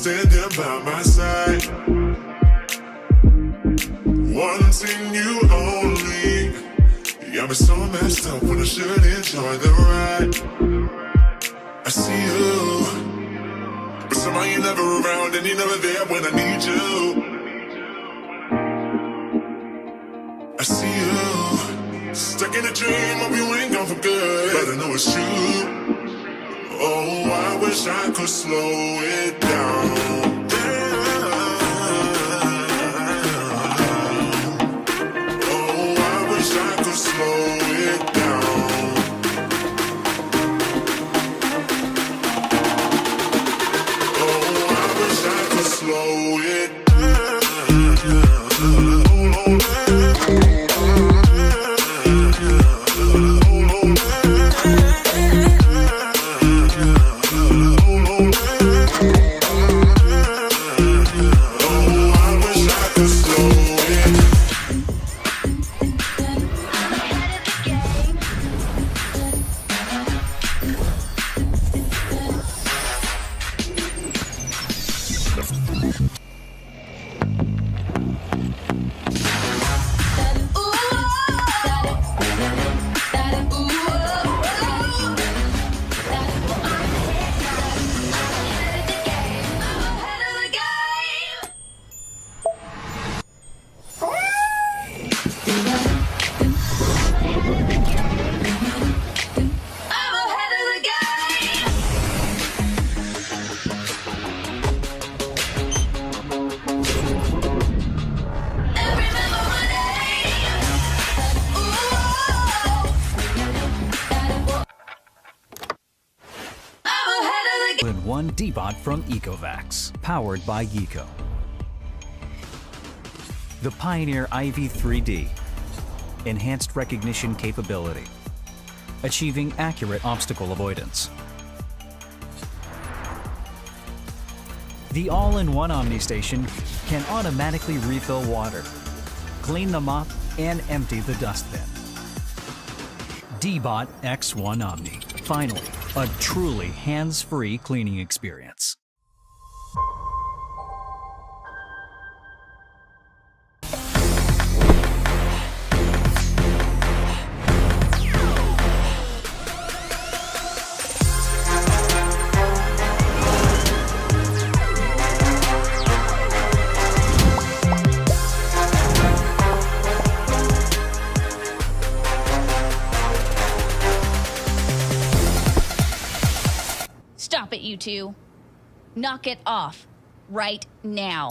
standing by my side, wanting you only. You got me so messed up when I should enjoy the ride. I see you, but somehow you're never around and you're never there when I need you. I see you, stuck in a dream of you ain't gone for good, but I know it's true. Oh, I wish I could slow it down. Slow it down. Oh, I wish I could slow it All-in-one D-Bot from Ecovacs, powered by Yeeco. The Pioneer IV3D, enhanced recognition capability, achieving accurate obstacle avoidance. The all-in-one OmniStation can automatically refill water, clean the mop, and empty the dustbin. D-Bot X1 Omni. Finally, a truly hands-free cleaning experience. Stop it, you two. Knock it off right now.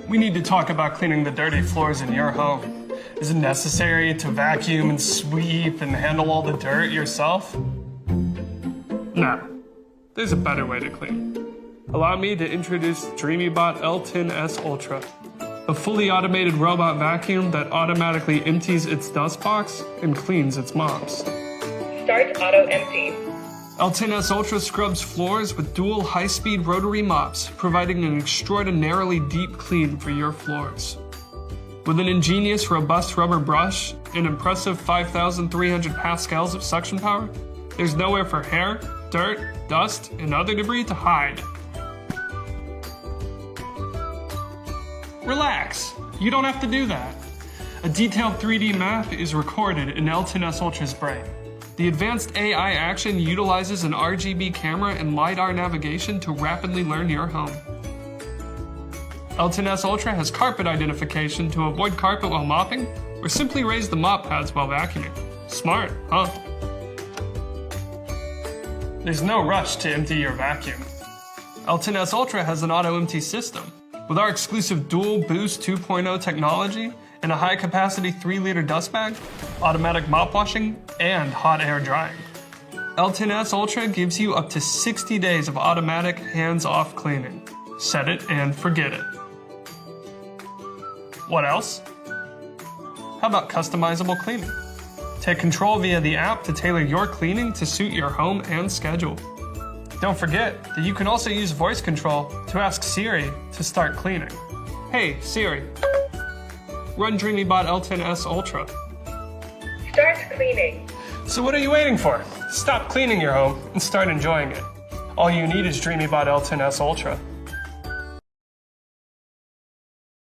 We need to talk about cleaning the dirty floors in your home. Is it necessary to vacuum and sweep and handle all the dirt yourself? No. There's a better way to clean. Allow me to introduce DreamyBot L10S Ultra, a fully automated robot vacuum that automatically empties its dust box and cleans its mops. Start auto empty. L10S Ultra scrubs floors with dual high-speed rotary mops, providing an extraordinarily deep clean for your floors. With an ingenious, robust rubber brush and impressive 5,300 pascals of suction power, there's nowhere for hair, dirt, dust, and other debris to hide. Relax, you don't have to do that. A detailed 3D map is recorded in L10S Ultra's brain. The advanced AI action utilizes an RGB camera and LiDAR navigation to rapidly learn your home. L10S Ultra has carpet identification to avoid carpet while mopping, or simply raise the mop pads while vacuuming. Smart, huh? There's no rush to empty your vacuum. Elton S Ultra has an auto-empty system. With our exclusive dual Boost 2.0 technology and a high-capacity 3-liter dust bag, automatic mop washing, and hot air drying. Elton S Ultra gives you up to 60 days of automatic hands-off cleaning. Set it and forget it. What else? How about customizable cleaning? Take control via the app to tailor your cleaning to suit your home and schedule. Don't forget that you can also use voice control to ask Siri to start cleaning. Hey, Siri, run DreamyBot Elton S Ultra. Start cleaning. So what are you waiting for? Stop cleaning your home and start enjoying it. All you need is DreamyBot Elton S Ultra.